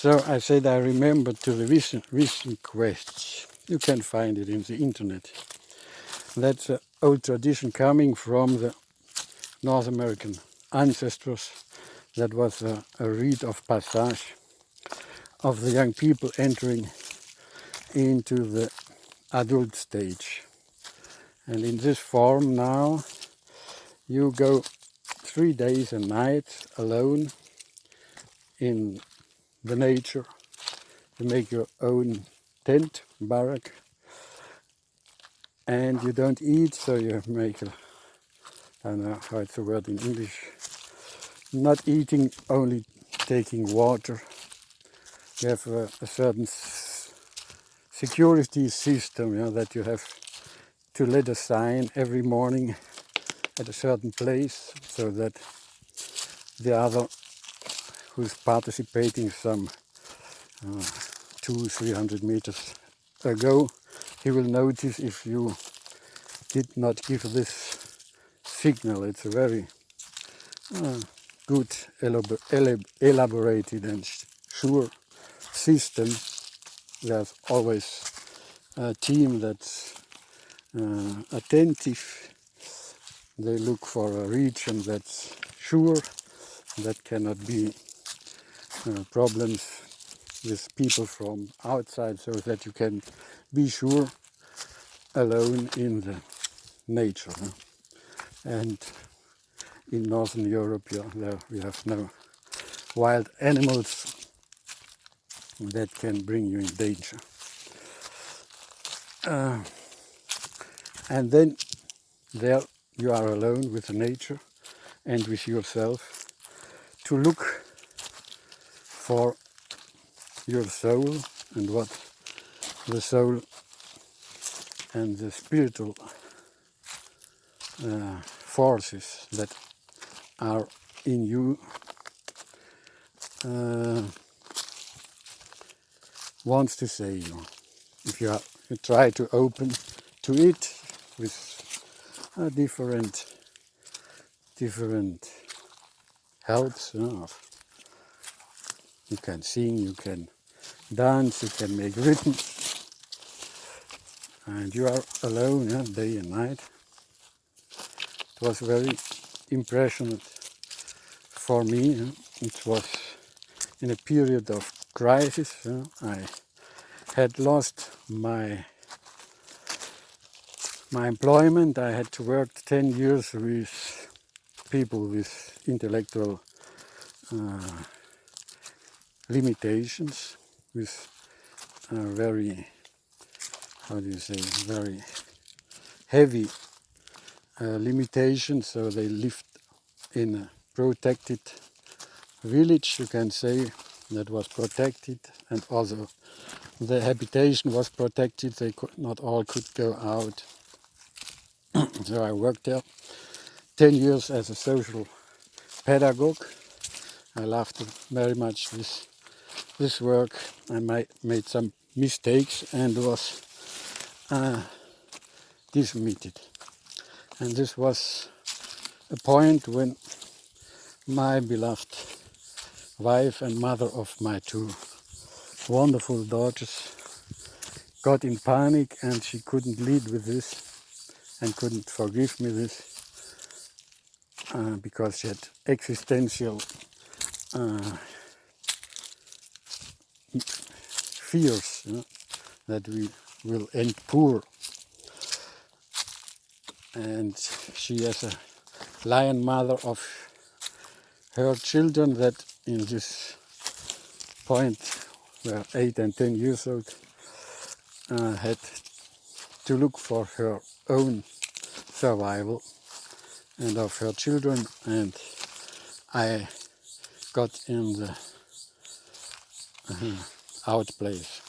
So I said I remembered to the recent quests. You can find it in the internet. That's an old tradition coming from the North American ancestors. That was a rite of passage of the young people entering into the adult stage. And in this form now, you go 3 days and nights alone in the nature. You make your own tent, barrack, and you don't eat, so you make a, I don't know how it's the word in English, not eating, only taking water. You have a certain security system, that you have to let a sign every morning at a certain place, so that the other who's participating some 200-300 meters ago, he will notice if you did not give this signal. It's a very good, elaborated and sure system. There's always a team that's attentive. They look for a region that's sure, that cannot be problems with people from outside, so that you can be sure alone in the nature. And in Northern Europe, there we have no wild animals that can bring you in danger. And then there you are alone with nature and with yourself to look for your soul and what the soul and the spiritual forces that are in you wants to say you. If you try to open to it with different helps, you can sing, you can dance, you can make rhythm, and you are alone, day and night. It was very impressionant for me. It was in a period of crisis. I had lost my employment. I had to work 10 years with people with intellectual limitations, with very, very heavy limitations. So they lived in a protected village, you can say, that was protected, and also the habitation was protected. They not all could go out. So I worked there 10 years as a social pedagogue. I loved it very much, this work. I made some mistakes and was dismissed. And this was a point when my beloved wife and mother of my 2 wonderful daughters got in panic, and she couldn't lead with this and couldn't forgive me this because she had existential fears that we will end poor. And she, as a lion mother of her children that in this point were 8 and 10 years old, had to look for her own survival and of her children, and I got in the out place.